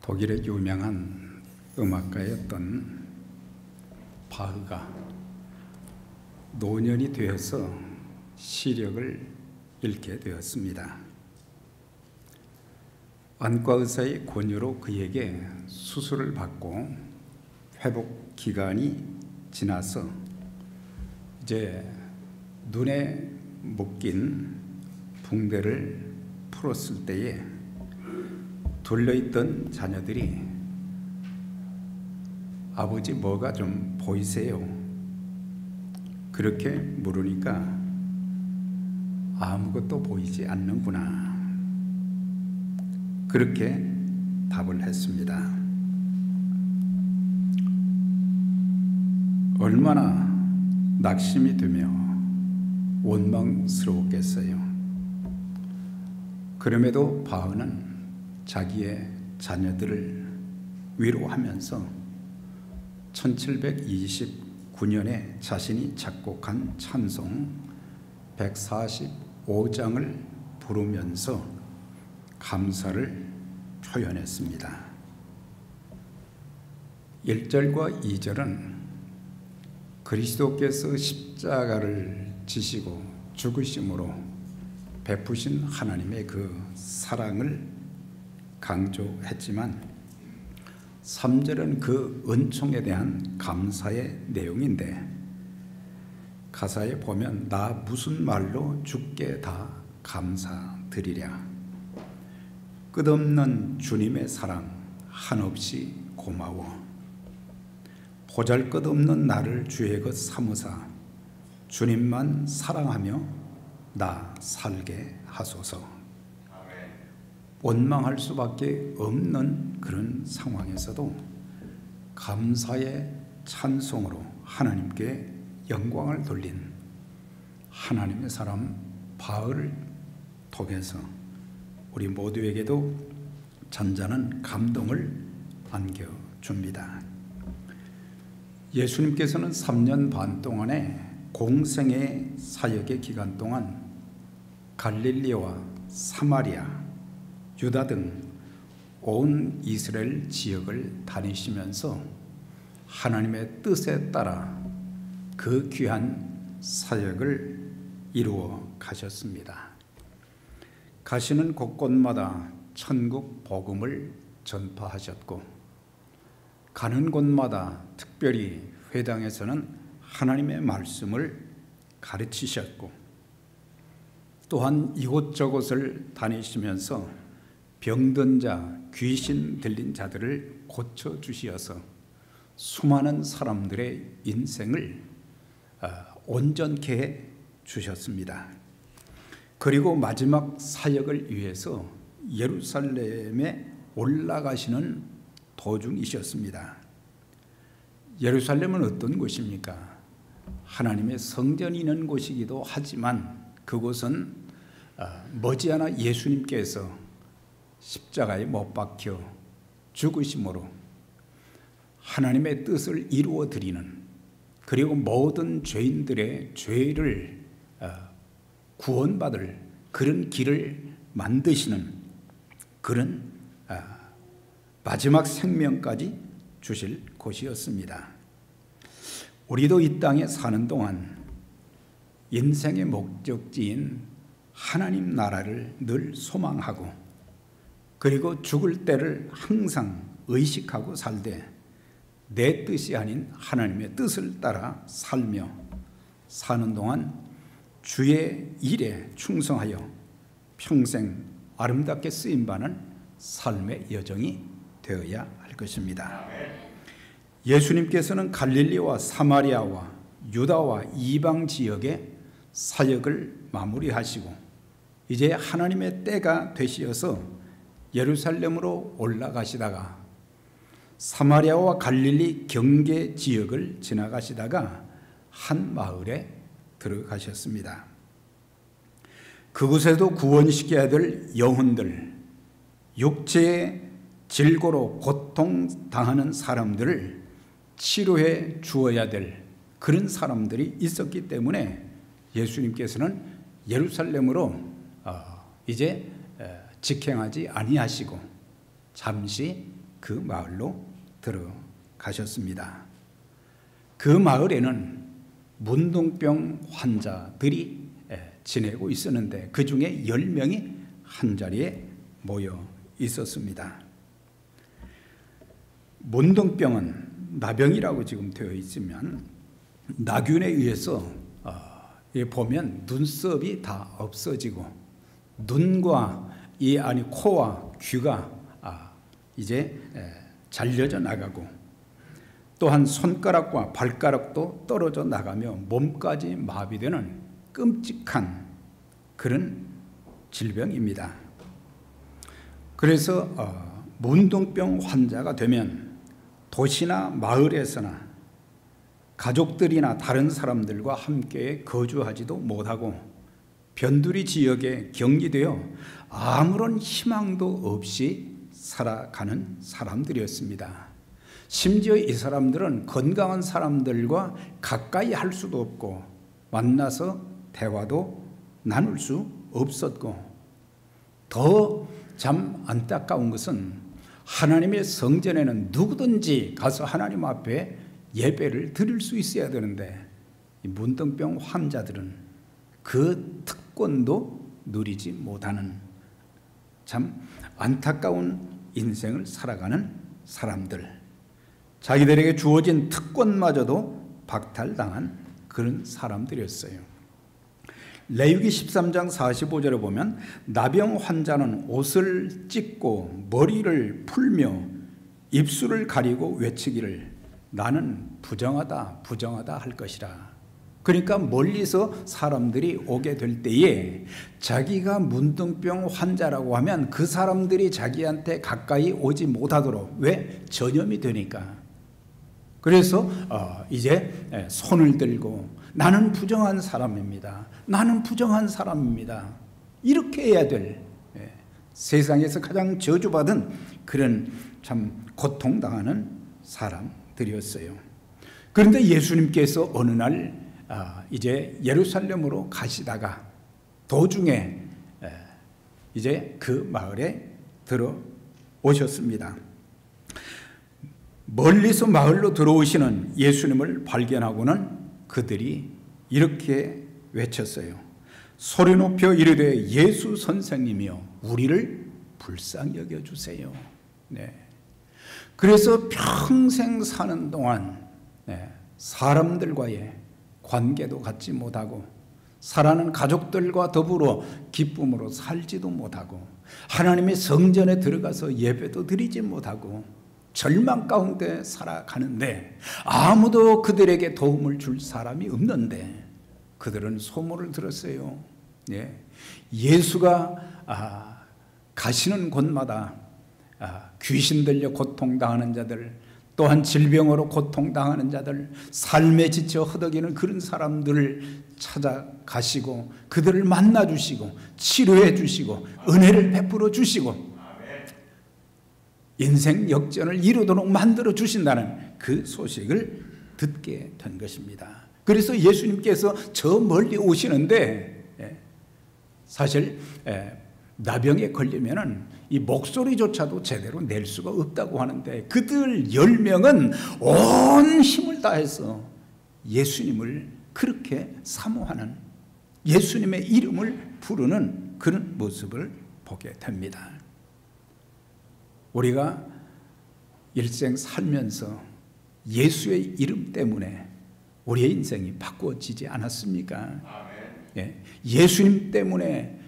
독일의 유명한 음악가였던 바흐가 노년이 되어서 시력을 잃게 되었습니다. 안과 의사의 권유로 그에게 수술을 받고 회복 기간이 지나서 이제 눈에 묶인 붕대를 풀었을 때에 둘러있던 자녀들이 아버지 뭐가 좀 보이세요? 그렇게 물으니까 아무것도 보이지 않는구나, 그렇게 답을 했습니다. 얼마나 낙심이 되며 원망스러웠겠어요. 그럼에도 바흐는 자기의 자녀들을 위로하면서 1729년에 자신이 작곡한 찬송 145장을 부르면서 감사를 표현했습니다. 1절과 2절은 그리스도께서 십자가를 지시고 죽으심으로 베푸신 하나님의 그 사랑을 강조했지만 3절은 그 은총에 대한 감사의 내용인데, 가사에 보면 나 무슨 말로 주께 다 감사드리랴, 끝없는 주님의 사랑 한없이 고마워, 보잘것없는 나를 주의 것 삼으사 주님만 사랑하며 나 살게 하소서. 원망할 수밖에 없는 그런 상황에서도 감사의 찬송으로 하나님께 영광을 돌린 하나님의 사람 바흐를 통해서 우리 모두에게도 잔잔한 감동을 안겨줍니다. 예수님께서는 3년 반 동안의 공생의 사역의 기간 동안 갈릴리와 사마리아, 유다 등 온 이스라엘 지역을 다니시면서 하나님의 뜻에 따라 그 귀한 사역을 이루어 가셨습니다. 가시는 곳곳마다 천국 복음을 전파하셨고, 가는 곳마다 특별히 회당에서는 하나님의 말씀을 가르치셨고, 또한 이곳저곳을 다니시면서 병든 자, 귀신 들린 자들을 고쳐주시어서 수많은 사람들의 인생을 온전케 해 주셨습니다. 그리고 마지막 사역을 위해서 예루살렘에 올라가시는 도중이셨습니다. 예루살렘은 어떤 곳입니까? 하나님의 성전이 있는 곳이기도 하지만 그곳은 머지않아 예수님께서 십자가에 못 박혀 죽으심으로 하나님의 뜻을 이루어 드리는, 그리고 모든 죄인들의 죄를 구원받을 그런 길을 만드시는 그런 마지막 생명까지 주실 곳이었습니다. 우리도 이 땅에 사는 동안 인생의 목적지인 하나님 나라를 늘 소망하고, 그리고 죽을 때를 항상 의식하고 살되 내 뜻이 아닌 하나님의 뜻을 따라 살며 사는 동안 주의 일에 충성하여 평생 아름답게 쓰임받는 삶의 여정이 되어야 할 것입니다. 예수님께서는 갈릴리와 사마리아와 유다와 이방 지역의 사역을 마무리하시고 이제 하나님의 때가 되시어서 예루살렘으로 올라가시다가 사마리아와 갈릴리 경계 지역을 지나가시다가 한 마을에 들어가셨습니다. 그곳에도 구원시켜야 될 영혼들, 육체의 질고로 고통당하는 사람들을 치료해 주어야 될 그런 사람들이 있었기 때문에 예수님께서는 예루살렘으로 이제 직행하지 아니하시고 잠시 그 마을로 들어가셨습니다. 그 마을에는 문둥병 환자들이 지내고 있었는데 그 중에 10명이 한 자리에 모여 있었습니다. 문둥병은 나병이라고 지금 되어 있지만 나균에 의해서 보면 눈썹이 다 없어지고 눈과 이 안이 코와 귀가 이제 잘려져 나가고 또한 손가락과 발가락도 떨어져 나가며 몸까지 마비되는 끔찍한 그런 질병입니다. 그래서 문둥병 환자가 되면 도시나 마을에서나 가족들이나 다른 사람들과 함께 거주하지도 못하고 변두리 지역에 격리되어 아무런 희망도 없이 살아가는 사람들이었습니다. 심지어 이 사람들은 건강한 사람들과 가까이 할 수도 없고 만나서 대화도 나눌 수 없었고 더 참 안타까운 것은 하나님의 성전에는 누구든지 가서 하나님 앞에 예배를 드릴 수 있어야 되는데 이 문둥병 환자들은 그 특권도 누리지 못하는 참 안타까운 인생을 살아가는 사람들, 자기들에게 주어진 특권마저도 박탈당한 그런 사람들이었어요. 레위기 13장 45절에 보면 나병 환자는 옷을 찢고 머리를 풀며 입술을 가리고 외치기를 나는 부정하다 부정하다 할 것이라. 그러니까 멀리서 사람들이 오게 될 때에 자기가 문둥병 환자라고 하면 그 사람들이 자기한테 가까이 오지 못하도록, 왜? 전염이 되니까. 그래서 이제 손을 들고 나는 부정한 사람입니다. 나는 부정한 사람입니다. 이렇게 해야 될 세상에서 가장 저주받은 그런 참 고통당하는 사람들이었어요. 그런데 예수님께서 어느 날 이제 예루살렘으로 가시다가 도중에 이제 그 마을에 들어오셨습니다. 멀리서 마을로 들어오시는 예수님을 발견하고는 그들이 이렇게 외쳤어요. 소리 높여 이르되 예수 선생님이여 우리를 불쌍히 여겨주세요. 네. 그래서 평생 사는 동안 사람들과의 관계도 갖지 못하고 사랑하는 가족들과 더불어 기쁨으로 살지도 못하고 하나님의 성전에 들어가서 예배도 드리지 못하고 절망 가운데 살아가는데 아무도 그들에게 도움을 줄 사람이 없는데 그들은 소문을 들었어요. 예수가 가시는 곳마다 귀신 들려 고통당하는 자들, 또한 질병으로 고통당하는 자들, 삶에 지쳐 허덕이는 그런 사람들을 찾아가시고 그들을 만나주시고 치료해 주시고 은혜를 베풀어 주시고 인생 역전을 이루도록 만들어 주신다는 그 소식을 듣게 된 것입니다. 그래서 예수님께서 저 멀리 오시는데 사실 나병에 걸리면은 이 목소리조차도 제대로 낼 수가 없다고 하는데 그들 10명은 온 힘을 다해서 예수님을 그렇게 사모하는, 예수님의 이름을 부르는 그런 모습을 보게 됩니다. 우리가 일생 살면서 예수의 이름 때문에 우리의 인생이 바꿔지지 않았습니까? 예수님 때문에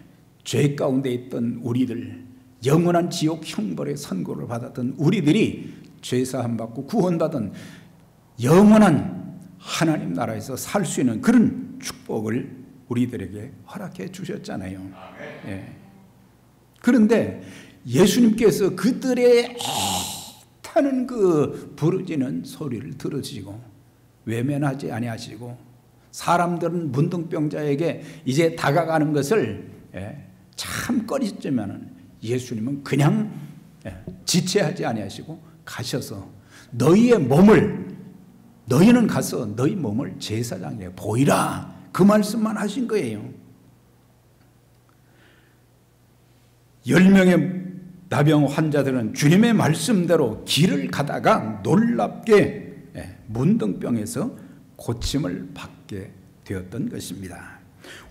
죄 가운데 있던 우리들, 영원한 지옥 형벌의 선고를 받았던 우리들이 죄사함 받고 구원받은 영원한 하나님 나라에서 살 수 있는 그런 축복을 우리들에게 허락해 주셨잖아요. 그런데 예수님께서 그들의 애타는 그 부르짖는 소리를 들으시고 외면하지 아니하시고 사람들은 문둥병자에게 이제 다가가는 것을 참 꺼리지만 예수님은 그냥 지체하지 아니하시고 가셔서 너희는 가서 너희 몸을 제사장에게 보이라, 그 말씀만 하신 거예요. 10명의 나병 환자들은 주님의 말씀대로 길을 가다가 놀랍게 문둥병에서 고침을 받게 되었던 것입니다.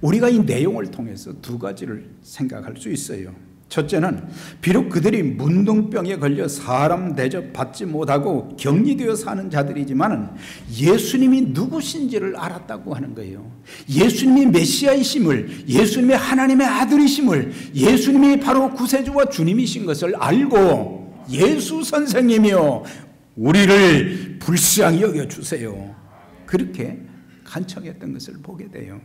우리가 이 내용을 통해서 두 가지를 생각할 수 있어요. 첫째는 비록 그들이 문둥병에 걸려 사람 대접 받지 못하고 격리되어 사는 자들이지만 예수님이 누구신지를 알았다고 하는 거예요. 예수님이 메시아이심을, 예수님이 하나님의 아들이심을, 예수님이 바로 구세주와 주님이신 것을 알고 예수 선생님이여 우리를 불쌍히 여겨주세요, 그렇게 간청했던 것을 보게 돼요.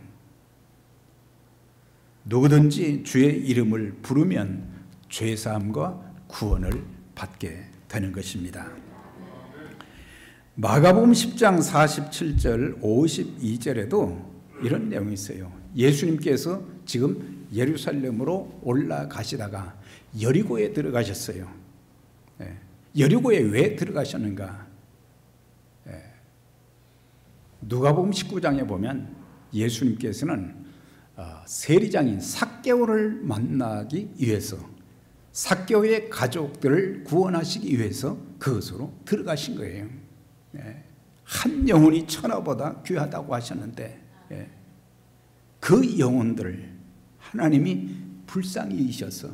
누구든지 주의 이름을 부르면 죄사함과 구원을 받게 되는 것입니다. 마가복음 10장 47절 52절에도 이런 내용이 있어요. 예수님께서 지금 예루살렘으로 올라가시다가 여리고에 들어가셨어요. 여리고에 왜 들어가셨는가? 누가복음 19장에 보면 예수님께서는 세리장인 삭개오를 만나기 위해서, 삭개오의 가족들을 구원하시기 위해서 그것으로 들어가신 거예요. 한 영혼이 천하보다 귀하다고 하셨는데 그 영혼들을 하나님이 불쌍히 여기셔서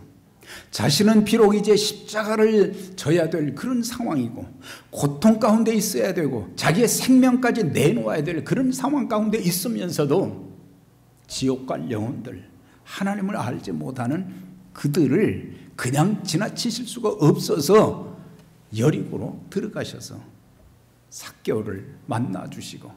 자신은 비록 이제 십자가를 져야 될 그런 상황이고 고통 가운데 있어야 되고 자기의 생명까지 내놓아야 될 그런 상황 가운데 있으면서도 지옥 갈 영혼들, 하나님을 알지 못하는 그들을 그냥 지나치실 수가 없어서 여리고로 들어가셔서 삭개오를 만나 주시고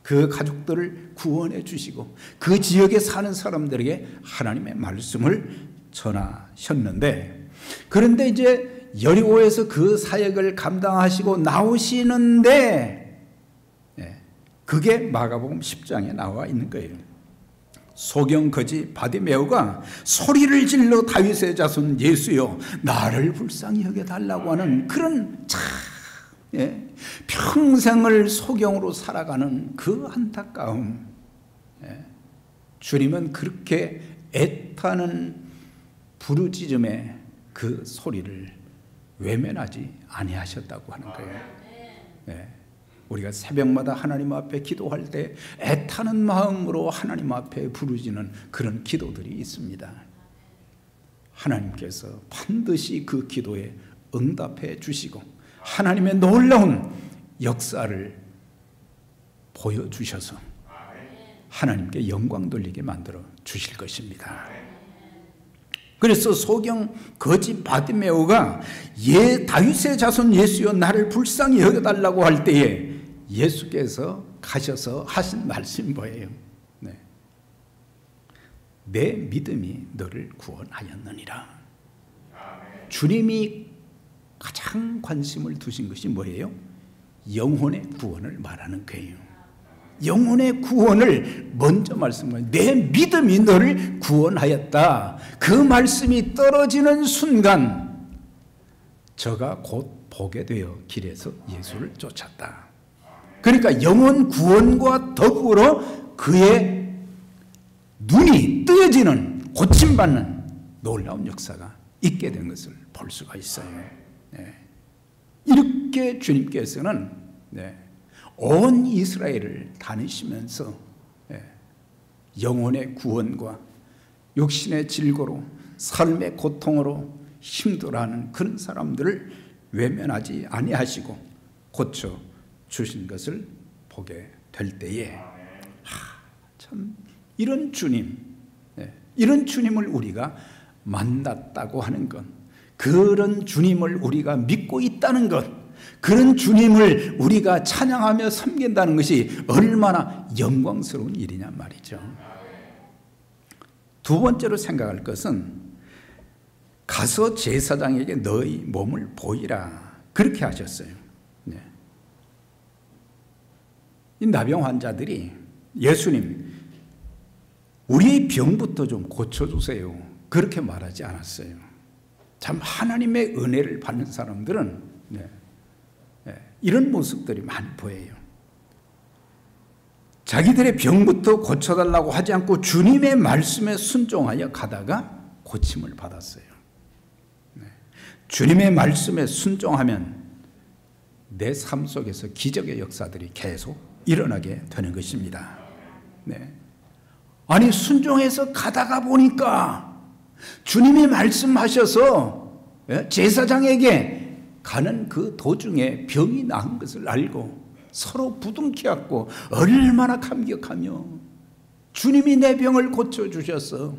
그 가족들을 구원해 주시고 그 지역에 사는 사람들에게 하나님의 말씀을 전하셨는데, 그런데 이제 여리고에서 그 사역을 감당하시고 나오시는데 그게 마가복음 10장에 나와 있는 거예요. 소경 거지 바디메오가 소리를 질러 다윗의 자손 예수여 나를 불쌍히 여겨달라고 하는 그런 평생을 소경으로 살아가는 그 안타까움, 주님은 그렇게 애타는 부르짖음의 그 소리를 외면하지 아니하셨다고 하는 거예요. 우리가 새벽마다 하나님 앞에 기도할 때 애타는 마음으로 하나님 앞에 부르짖는 그런 기도들이 있습니다. 하나님께서 반드시 그 기도에 응답해 주시고 하나님의 놀라운 역사를 보여주셔서 하나님께 영광 돌리게 만들어 주실 것입니다. 그래서 소경 거지 바디메오가 다윗의 자손 예수여 나를 불쌍히 여겨달라고 할 때에 예수께서 가셔서 하신 말씀이 뭐예요? 내 믿음이 너를 구원하였느니라. 주님이 가장 관심을 두신 것이 뭐예요? 영혼의 구원을 말하는 거예요. 영혼의 구원을 먼저 말씀하세요. 내 믿음이 너를 구원하였다. 그 말씀이 떨어지는 순간 저가 곧 보게 되어 길에서 예수를 쫓았다. 그러니까 영혼 구원과 더불어 그의 눈이 뜨여지는, 고침받는 놀라운 역사가 있게 된 것을 볼 수가 있어요. 이렇게 주님께서는 온 이스라엘을 다니시면서 영혼의 구원과 육신의 질고로 삶의 고통으로 힘들어하는 그런 사람들을 외면하지 아니하시고 고쳐 주신 것을 보게 될 때에 참 이런 주님, 이런 주님을 우리가 만났다고 하는 것, 그런 주님을 우리가 믿고 있다는 것, 그런 주님을 우리가 찬양하며 섬긴다는 것이 얼마나 영광스러운 일이냐 말이죠. 두 번째로 생각할 것은 가서 제사장에게 너희 몸을 보이라, 그렇게 하셨어요. 이 나병 환자들이 예수님 우리의 병부터 좀 고쳐주세요, 그렇게 말하지 않았어요. 참 하나님의 은혜를 받는 사람들은 이런 모습들이 많이 보여요. 자기들의 병부터 고쳐달라고 하지 않고 주님의 말씀에 순종하여 가다가 고침을 받았어요. 주님의 말씀에 순종하면 내 삶 속에서 기적의 역사들이 계속 일어나게 되는 것입니다. 네. 아니 순종해서 가다가 보니까 주님이 말씀하셔서 제사장에게 가는 그 도중에 병이 나은 것을 알고 서로 부둥켜 안고 얼마나 감격하며 주님이 내 병을 고쳐주셨어.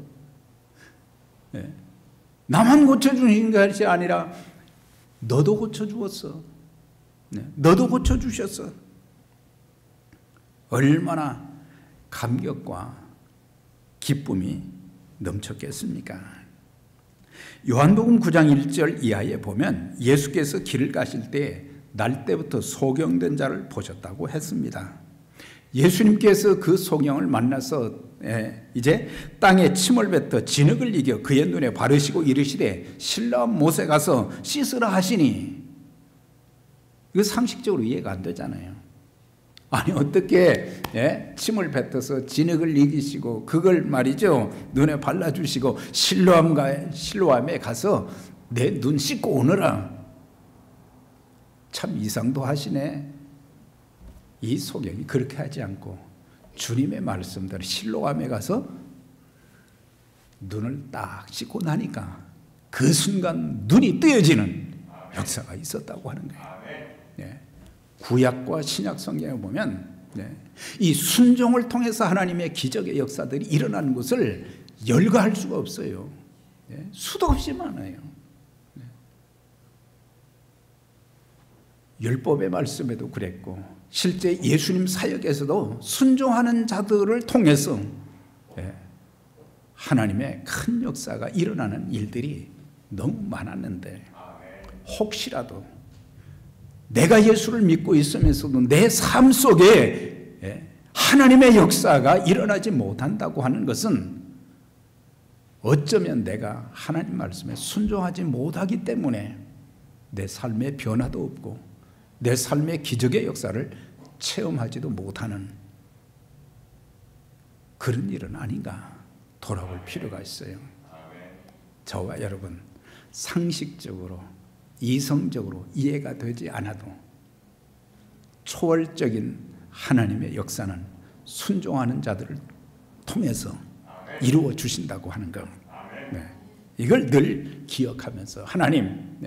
나만 고쳐주신 것이 아니라 너도 고쳐주었어. 너도 고쳐주셨어. 얼마나 감격과 기쁨이 넘쳤겠습니까? 요한복음 9장 1절 이하에 보면 예수께서 길을 가실 때 날 때부터 소경된 자를 보셨다고 했습니다. 예수님께서 그 소경을 만나서 이제 땅에 침을 뱉어 진흙을 이겨 그의 눈에 바르시고 이르시되 신라한 못에 가서 씻으라 하시니, 이거 상식적으로 이해가 안 되잖아요. 아니 어떻게 침을 뱉어서 진흙을 이기시고 그걸 말이죠 눈에 발라주시고 실로암에 가서 내 눈 씻고 오너라. 참 이상도 하시네. 이 소경이 그렇게 하지 않고 주님의 말씀대로 실로암에 가서 눈을 딱 씻고 나니까 그 순간 눈이 뜨여지는 역사가 있었다고 하는 거예요. 구약과 신약 성경에 보면 이 순종을 통해서 하나님의 기적의 역사들이 일어나는 것을 열거할 수가 없어요. 수도 없이 많아요. 율법의 말씀에도 그랬고 실제 예수님 사역에서도 순종하는 자들을 통해서 하나님의 큰 역사가 일어나는 일들이 너무 많았는데, 혹시라도 내가 예수를 믿고 있으면서도 내 삶 속에 하나님의 역사가 일어나지 못한다고 하는 것은 어쩌면 내가 하나님 말씀에 순종하지 못하기 때문에 내 삶에 변화도 없고 내 삶의 기적의 역사를 체험하지도 못하는 그런 일은 아닌가 돌아볼 필요가 있어요. 저와 여러분 상식적으로 이성적으로 이해가 되지 않아도 초월적인 하나님의 역사는 순종하는 자들을 통해서 이루어 주신다고 하는 것, 이걸 늘 기억하면서 하나님,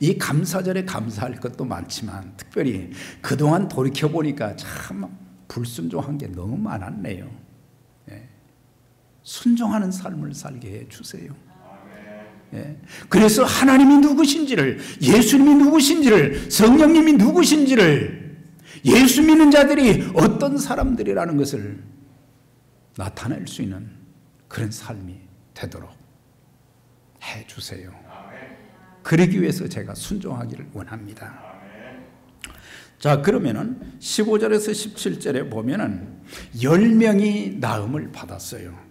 이 감사절에 감사할 것도 많지만 특별히 그동안 돌이켜보니까 참 불순종한 게 너무 많았네요. 순종하는 삶을 살게 해주세요. 그래서 하나님이 누구신지를, 예수님이 누구신지를, 성령님이 누구신지를, 예수 믿는 자들이 어떤 사람들이라는 것을 나타낼 수 있는 그런 삶이 되도록 해주세요. 그러기 위해서 제가 순종하기를 원합니다. 자, 그러면은 15절에서 17절에 보면은 10명이 나음을 받았어요.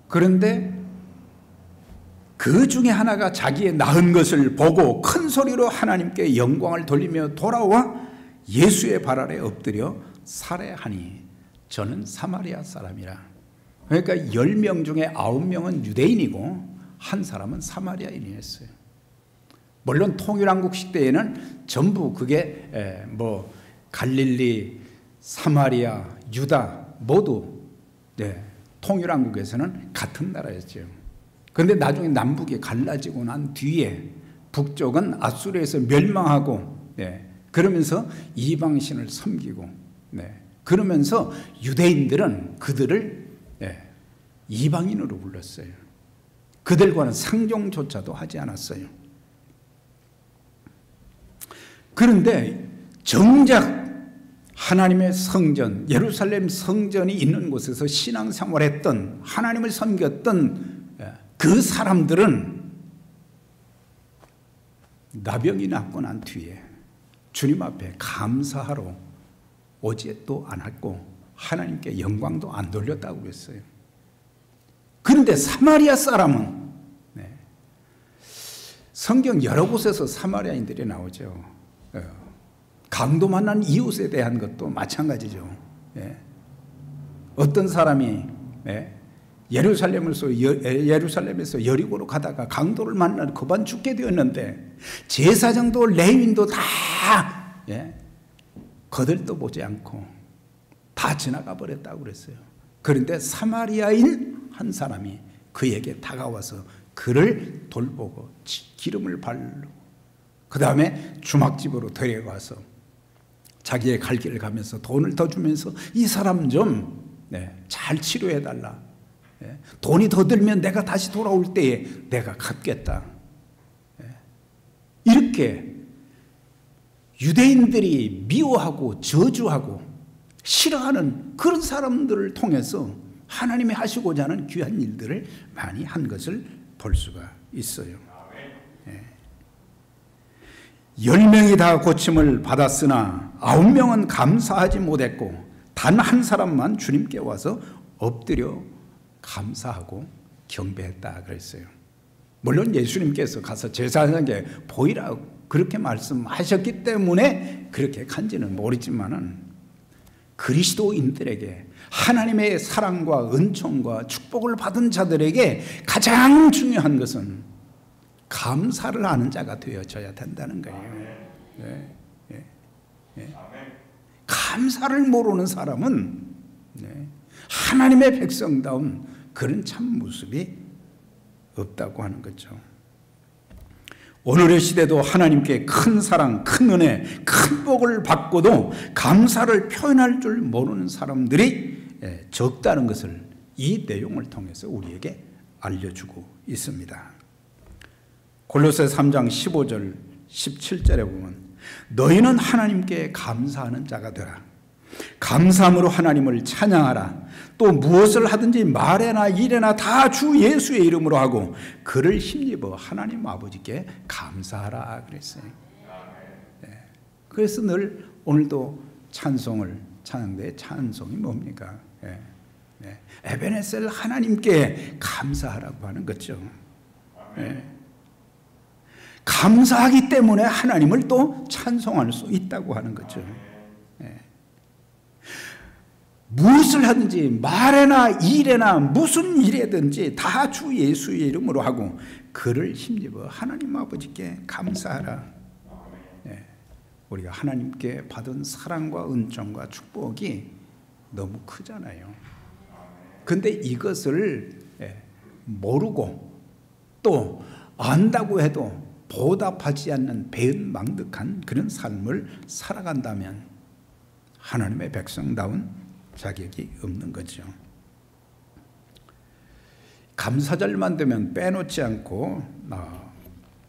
그런데 그 중에 하나가 자기의 나은 것을 보고 큰 소리로 하나님께 영광을 돌리며 돌아와 예수의 발 아래 엎드려 살해하니 저는 사마리아 사람이라. 그러니까 10명 중에 9명은 유대인이고 한 사람은 사마리아인이었어요. 물론 통일왕국 시대에는 전부 그게 갈릴리, 사마리아, 유다 모두 통일왕국에서는 같은 나라였죠. 그런데 나중에 남북이 갈라지고 난 뒤에 북쪽은 아수르에서 멸망하고 그러면서 이방신을 섬기고 그러면서 유대인들은 그들을 이방인으로 불렀어요. 그들과는 상종조차도 하지 않았어요. 그런데 정작 하나님의 성전, 예루살렘 성전이 있는 곳에서 신앙생활했던, 하나님을 섬겼던 그 사람들은 나병이 낫고 난 뒤에 주님 앞에 감사하러 오지도 않았고 하나님께 영광도 안 돌렸다고 그랬어요. 그런데 사마리아 사람은 성경 여러 곳에서 사마리아인들이 나오죠. 강도 만난 이웃에 대한 것도 마찬가지죠. 어떤 사람이 예루살렘에서 여리고로 가다가 강도를 만나 고반 죽게 되었는데 제사장도 레위인도 다 거들떠 보지 않고 다 지나가 버렸다고 그랬어요. 그런데 사마리아인 한 사람이 그에게 다가와서 그를 돌보고 기름을 바르고 그 다음에 주막집으로 데려가서 자기의 갈 길을 가면서 돈을 더 주면서 이 사람 좀 잘 치료해달라. 돈이 더 들면 내가 다시 돌아올 때에 내가 갚겠다. 이렇게 유대인들이 미워하고 저주하고 싫어하는 그런 사람들을 통해서 하나님이 하시고자 하는 귀한 일들을 많이 한 것을 볼 수가 있어요. 10명이 다 고침을 받았으나 9명은 감사하지 못했고 단 한 사람만 주님께 와서 엎드려 감사하고 경배했다 그랬어요. 물론 예수님께서 가서 제사장에게 보이라 그렇게 말씀하셨기 때문에 그렇게 간지는 모르지만은 그리스도인들에게 하나님의 사랑과 은총과 축복을 받은 자들에게 가장 중요한 것은 감사를 하는 자가 되어져야 된다는 거예요. 감사를 모르는 사람은 하나님의 백성다운 그런 참 모습이 없다고 하는 거죠. 오늘의 시대도 하나님께 큰 사랑, 큰 은혜, 큰 복을 받고도 감사를 표현할 줄 모르는 사람들이 적다는 것을 이 내용을 통해서 우리에게 알려주고 있습니다. 골로새 3장 15절 17절에 보면 너희는 하나님께 감사하는 자가 되라. 감사함으로 하나님을 찬양하라. 또 무엇을 하든지 말에나 일에나 다 주 예수의 이름으로 하고 그를 힘입어 하나님 아버지께 감사하라 그랬어요. 그래서 늘 오늘도 찬양대의 찬송이 뭡니까? 에베네셀 하나님께 감사하라고 하는 거죠. 감사하기 때문에 하나님을 또 찬송할 수 있다고 하는 거죠. 무엇을 하든지 말에나 일에나 무슨 일에든지 다 주 예수의 이름으로 하고 그를 힘입어 하나님 아버지께 감사하라. 우리가 하나님께 받은 사랑과 은총과 축복이 너무 크잖아요. 근데 이것을 모르고 또 안다고 해도 보답하지 않는 배은망덕한 그런 삶을 살아간다면 하나님의 백성다운 자격이 없는 거죠. 감사절만 되면 빼놓지 않고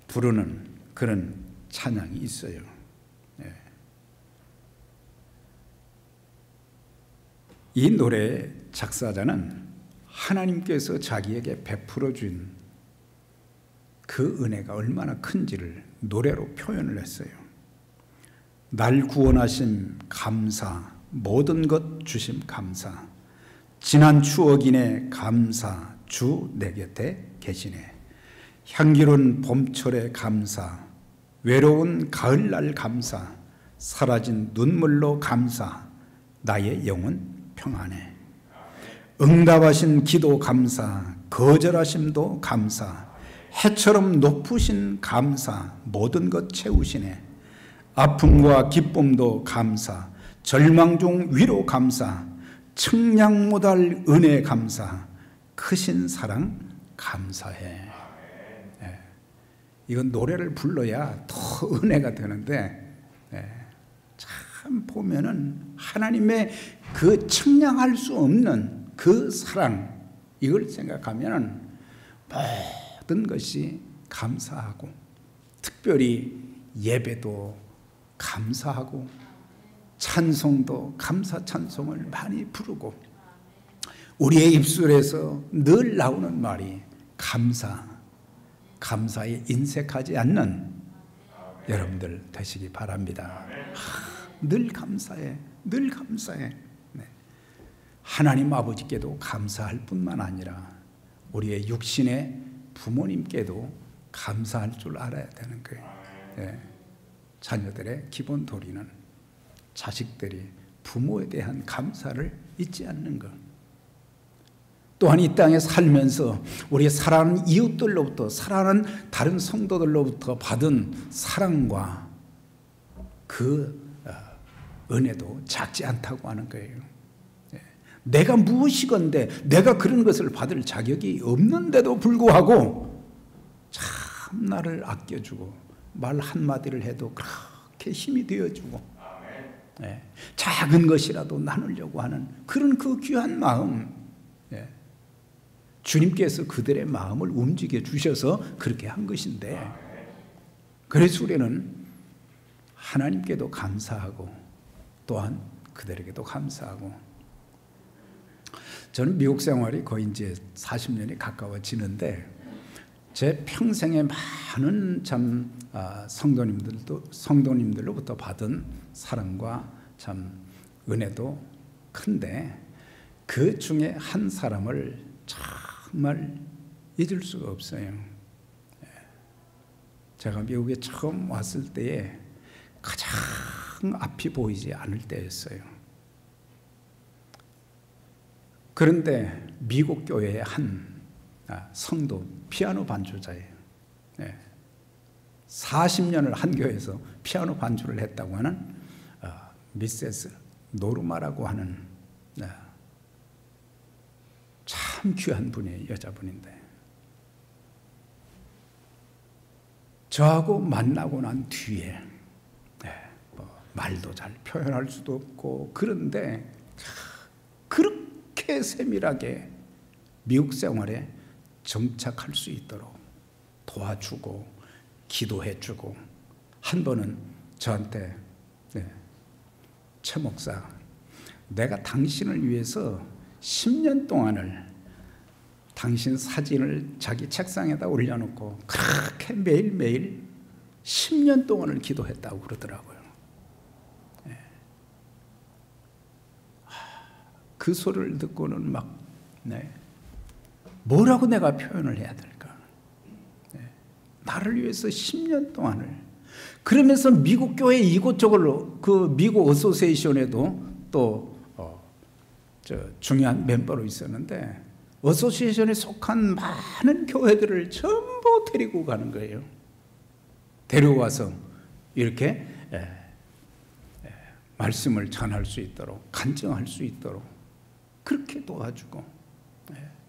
부르는 그런 찬양이 있어요. 이 노래의 작사자는 하나님께서 자기에게 베풀어 준 그 은혜가 얼마나 큰지를 노래로 표현을 했어요. 날 구원하심 감사, 모든 것 주심 감사, 지난 추억이네 감사, 주 내 곁에 계시네. 향기로운 봄철에 감사, 외로운 가을날 감사, 사라진 눈물로 감사, 나의 영혼 평안해. 응답하신 기도 감사, 거절하심도 감사, 해처럼 높으신 감사, 모든 것 채우시네. 아픔과 기쁨도 감사, 절망 중 위로 감사, 측량 못할 은혜 감사, 크신 사랑 감사해. 이건 노래를 불러야 더 은혜가 되는데 참 보면은 하나님의 그 측량할 수 없는 그 사랑, 이걸 생각하면은 모든 것이 감사하고, 특별히 예배도 감사하고 찬송도 감사 찬송을 많이 부르고 우리의 입술에서 늘 나오는 말이 감사에 인색하지 않는 여러분들 되시기 바랍니다. 늘 감사해. 하나님 아버지께도 감사할 뿐만 아니라 우리의 육신의 부모님께도 감사할 줄 알아야 되는 거예요. 자녀들의 기본 도리는 자식들이 부모에 대한 감사를 잊지 않는 것. 또한 이 땅에 살면서 우리 사랑하는 이웃들로부터, 사랑하는 다른 성도들로부터 받은 사랑과 그 은혜도 작지 않다고 하는 거예요. 내가 무엇이건데 내가 그런 것을 받을 자격이 없는데도 불구하고 참 나를 아껴주고 말 한마디를 해도 그렇게 힘이 되어주고 작은 것이라도 나누려고 하는 그런 그 귀한 마음, 주님께서 그들의 마음을 움직여 주셔서 그렇게 한 것인데, 그래서 우리는 하나님께도 감사하고 또한 그들에게도 감사하고. 저는 미국 생활이 거의 이제 40년이 가까워지는데 제 평생에 많은 참 성도님들로부터 받은 사랑과 참 은혜도 큰데, 그 중에 한 사람을 정말 잊을 수가 없어요. 제가 미국에 처음 왔을 때에 가장 앞이 보이지 않을 때였어요. 그런데 미국 교회의 한 성도, 피아노 반주자예요. 40년을 한 교회에서 피아노 반주를 했다고 하는 미세스 노르마라고 하는 참 귀한 분의 여자분인데, 저하고 만나고 난 뒤에 말도 잘 표현할 수도 없고, 그런데 그렇게 세밀하게 미국 생활에 정착할 수 있도록 도와주고 기도해주고, 한 번은 저한테 최 목사, 내가 당신을 위해서 10년 동안을 당신 사진을 자기 책상에다 올려놓고 그렇게 매일매일 10년 동안을 기도했다고 그러더라고요. 그 소리를 듣고는 막 뭐라고 내가 표현을 해야 될까? 나를 위해서 10년 동안을. 그러면서 미국 교회 이곳저곳로, 그 미국 어소시에이션에도 또 중요한 멤버로 있었는데, 어소시에이션에 속한 많은 교회들을 전부 데리고 가는 거예요. 데려와서 이렇게 말씀을 전할 수 있도록, 간증할 수 있도록 그렇게 도와주고,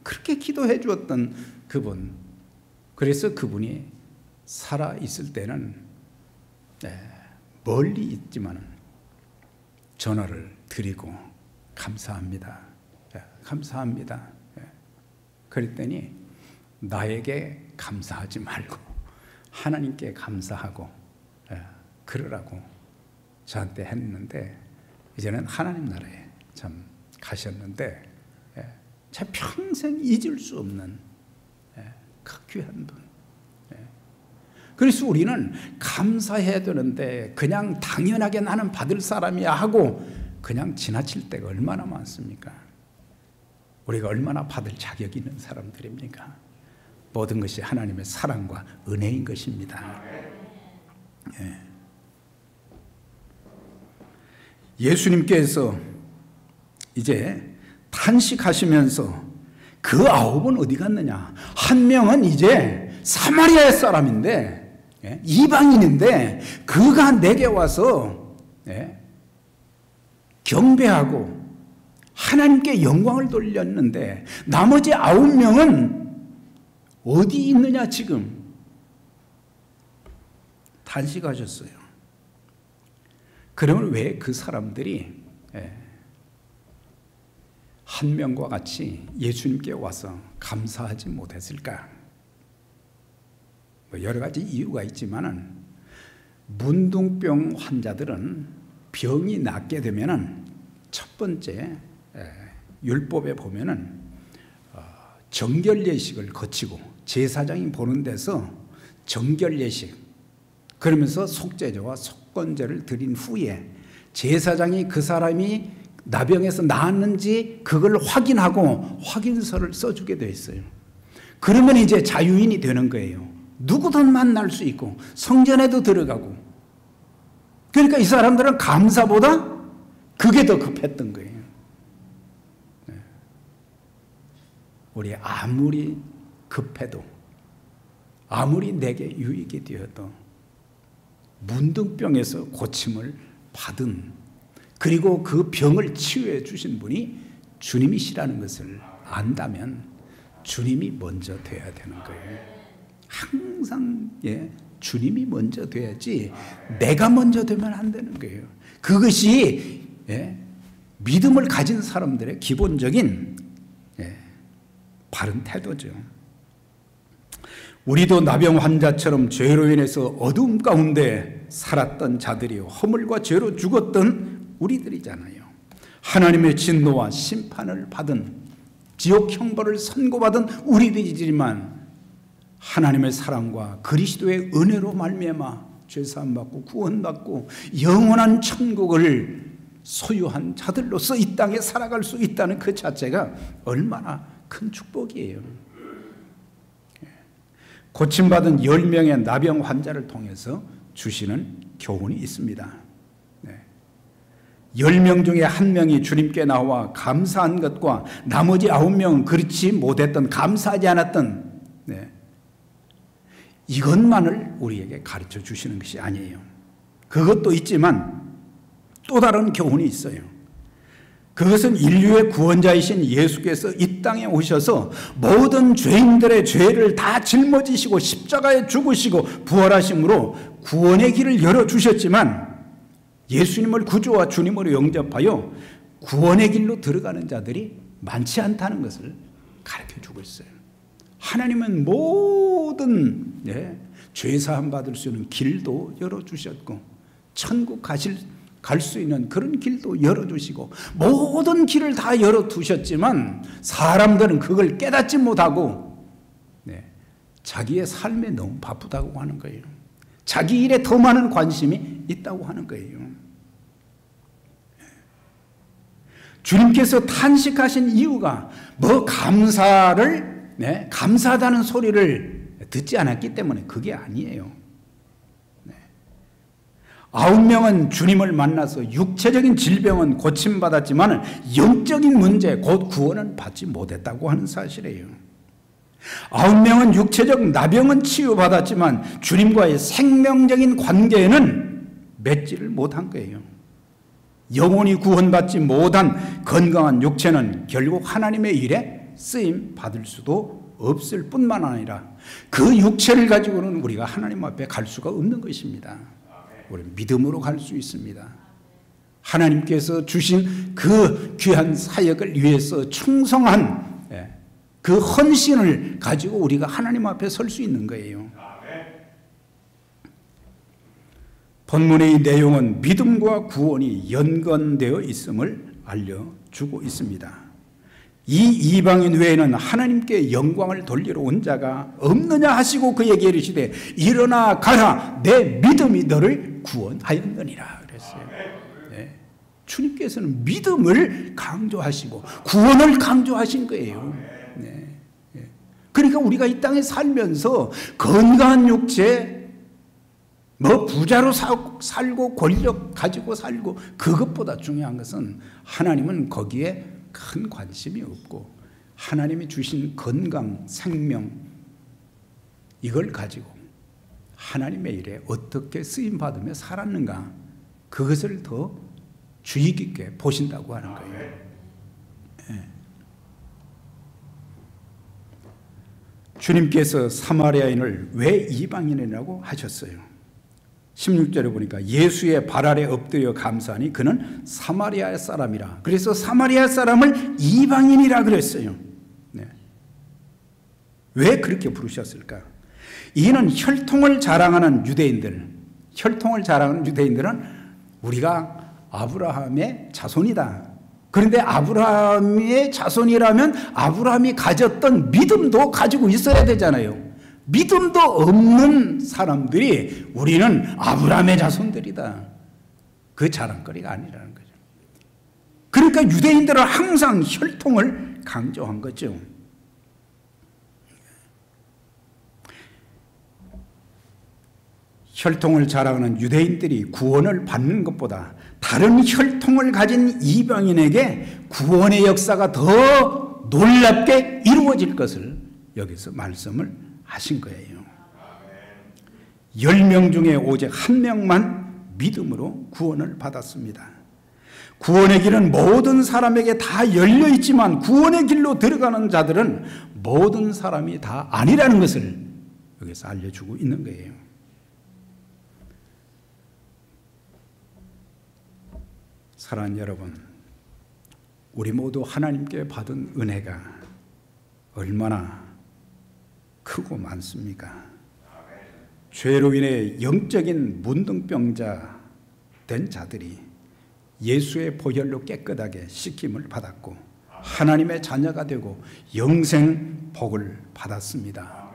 그렇게 기도해 주었던 그분. 그래서 그분이 살아 있을 때는 멀리 있지만 전화를 드리고 감사합니다. 감사합니다. 그랬더니 나에게 감사하지 말고 하나님께 감사하고 그러라고 저한테 했는데, 이제는 하나님 나라에 참 가셨는데 제 평생 잊을 수 없는 그 귀한 분. 그래서 우리는 감사해야 되는데 그냥 당연하게 나는 받을 사람이야 하고 그냥 지나칠 때가 얼마나 많습니까? 우리가 얼마나 받을 자격이 있는 사람들입니까? 모든 것이 하나님의 사랑과 은혜인 것입니다. 예수님께서 이제 탄식하시면서 그 9은 어디 갔느냐? 한 명은 이제 사마리아 사람인데, 이방인인데, 그가 내게 와서 경배하고 하나님께 영광을 돌렸는데, 나머지 9명은 어디 있느냐 지금? 탄식하셨어요. 그러면 왜 그 사람들이 한 명과 같이 예수님께 와서 감사하지 못했을까? 여러 가지 이유가 있지만은, 문둥병 환자들은 병이 낫게 되면은 첫 번째 율법에 보면은 정결 예식을 거치고, 제사장이 보는 데서 정결 예식, 그러면서 속죄제와 속건제를 드린 후에 제사장이 그 사람이 나병에서 나았는지 그걸 확인하고 확인서를 써주게 돼 있어요. 그러면 이제 자유인이 되는 거예요. 누구든 만날 수 있고 성전에도 들어가고. 그러니까 이 사람들은 감사보다 그게 더 급했던 거예요. 우리 아무리 급해도 아무리 내게 유익이 되어도 문둥병에서 고침을 받은, 그리고 그 병을 치유해 주신 분이 주님이시라는 것을 안다면 주님이 먼저 돼야 되는 거예요. 항상 주님이 먼저 돼야지 내가 먼저 되면 안 되는 거예요. 그것이 믿음을 가진 사람들의 기본적인 바른 태도죠. 우리도 나병 환자처럼 죄로 인해서 어두움 가운데 살았던 자들이 허물과 죄로 죽었던 우리들이잖아요. 하나님의 진노와 심판을 받은, 지옥 형벌을 선고받은 우리들이지만 하나님의 사랑과 그리스도의 은혜로 말미암아 죄사함 받고 구원받고 영원한 천국을 소유한 자들로서 이 땅에 살아갈 수 있다는 그 자체가 얼마나 큰 축복이에요. 고침받은 10명의 나병 환자를 통해서 주시는 교훈이 있습니다. 10명 중에 1명이 주님께 나와 감사한 것과 나머지 9명은 그렇지 못했던, 감사하지 않았던, 이것만을 우리에게 가르쳐 주시는 것이 아니에요. 그것도 있지만 또 다른 교훈이 있어요. 그것은 인류의 구원자이신 예수께서 이 땅에 오셔서 모든 죄인들의 죄를 다 짊어지시고 십자가에 죽으시고 부활하심으로 구원의 길을 열어주셨지만, 예수님을 구주와 주님으로 영접하여 구원의 길로 들어가는 자들이 많지 않다는 것을 가르쳐 주고 있어요. 하나님은 모든 죄사함 받을 수 있는 길도 열어주셨고, 천국 갈 수 있는 그런 길도 열어주시고, 모든 길을 다 열어두셨지만 사람들은 그걸 깨닫지 못하고 자기의 삶에 너무 바쁘다고 하는 거예요. 자기 일에 더 많은 관심이 있다고 하는 거예요. 주님께서 탄식하신 이유가 감사하다는 소리를 듣지 않았기 때문에 그게 아니에요. 9명은 주님을 만나서 육체적인 질병은 고침받았지만 영적인 문제, 곧 구원은 받지 못했다고 하는 사실이에요. 9명은 육체적 나병은 치유받았지만 주님과의 생명적인 관계에는 맺지를 못한 거예요. 영혼이 구원받지 못한 건강한 육체는 결국 하나님의 일에 쓰임 받을 수도 없을 뿐만 아니라 그 육체를 가지고는 우리가 하나님 앞에 갈 수가 없는 것입니다. 우리는 믿음으로 갈 수 있습니다. 하나님께서 주신 그 귀한 사역을 위해서 충성한 그 헌신을 가지고 우리가 하나님 앞에 설 수 있는 거예요. 본문의 내용은 믿음과 구원이 연관되어 있음을 알려주고 있습니다. 이 이방인 외에는 하나님께 영광을 돌리러 온 자가 없느냐 하시고 그에게 이르시되 일어나 가라, 내 믿음이 너를 구원하였느니라 그랬어요. 주님께서는 믿음을 강조하시고 구원을 강조하신 거예요. 그러니까 우리가 이 땅에 살면서 건강한 육체, 부자로 살고 권력 가지고 살고, 그것보다 중요한 것은 하나님은 거기에 큰 관심이 없고 하나님이 주신 건강, 생명, 이걸 가지고 하나님의 일에 어떻게 쓰임받으며 살았는가, 그것을 더 주의 깊게 보신다고 하는 거예요. 주님께서 사마리아인을 왜 이방인이라고 하셨어요? 16절에 보니까 예수의 발 아래 엎드려 감사하니 그는 사마리아 사람이라. 그래서 사마리아 사람을 이방인이라 그랬어요. 왜 그렇게 부르셨을까? 이는 혈통을 자랑하는 유대인들은 우리가 아브라함의 자손이다. 그런데 아브라함의 자손이라면 아브라함이 가졌던 믿음도 가지고 있어야 되잖아요. 믿음도 없는 사람들이 우리는 아브라함의 자손들이다, 그 자랑거리가 아니라는 거죠. 그러니까 유대인들은 항상 혈통을 강조한 거죠. 혈통을 자랑하는 유대인들이 구원을 받는 것보다 다른 혈통을 가진 이방인에게 구원의 역사가 더 놀랍게 이루어질 것을 여기서 말씀을 하신 거예요. 10명 중에 오직 한 명만 믿음으로 구원을 받았습니다. 구원의 길은 모든 사람에게 다 열려 있지만 구원의 길로 들어가는 자들은 모든 사람이 다 아니라는 것을 여기서 알려주고 있는 거예요. 사랑하는 여러분, 우리 모두 하나님께 받은 은혜가 얼마나 크고 많습니까? 죄로 인해 영적인 문둥병자 된 자들이 예수의 보혈로 깨끗하게 씻김을 받았고 하나님의 자녀가 되고 영생 복을 받았습니다.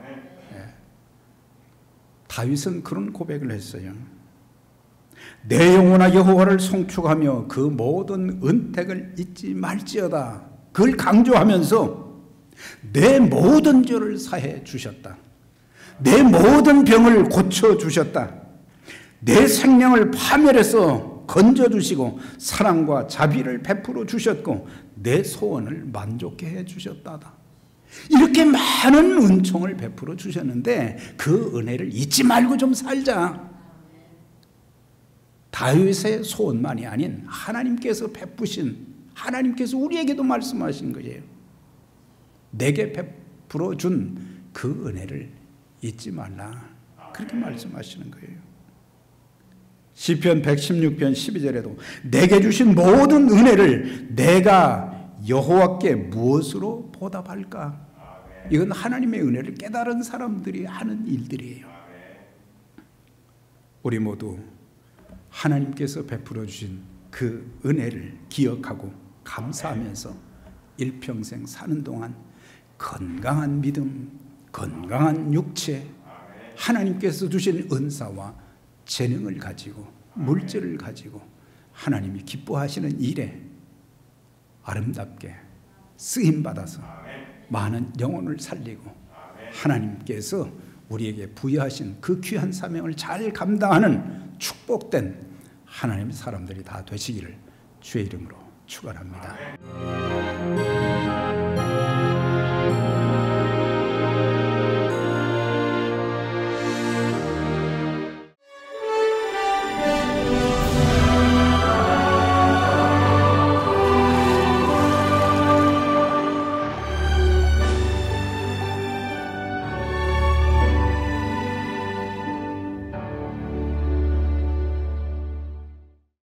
다윗은 그런 고백을 했어요. 내 영혼아 여호와를 송축하며 그 모든 은택을 잊지 말지어다. 그걸 강조하면서 내 모든 죄를 사해 주셨다. 내 모든 병을 고쳐주셨다. 내 생명을 파멸해서 건져주시고 사랑과 자비를 베풀어 주셨고 내 소원을 만족해 해주셨다. 이렇게 많은 은총을 베풀어 주셨는데 그 은혜를 잊지 말고 좀 살자. 다윗의 소원만이 아닌 하나님께서 베푸신, 하나님께서 우리에게도 말씀하신 거예요. 내게 베풀어 준 그 은혜를 잊지 말라. 그렇게 말씀하시는 거예요. 시편 116편 12절에도 내게 주신 모든 은혜를 내가 여호와께 무엇으로 보답할까? 이건 하나님의 은혜를 깨달은 사람들이 하는 일들이에요. 우리 모두 하나님께서 베풀어 주신 그 은혜를 기억하고 감사하면서 일평생 사는 동안 건강한 믿음, 건강한 육체, 하나님께서 주신 은사와 재능을 가지고 물질을 가지고 하나님이 기뻐하시는 일에 아름답게 쓰임받아서 많은 영혼을 살리고 하나님께서 우리에게 부여하신 그 귀한 사명을 잘 감당하는 축복된 하나님의 사람들이 다 되시기를 주의 이름으로 축원합니다.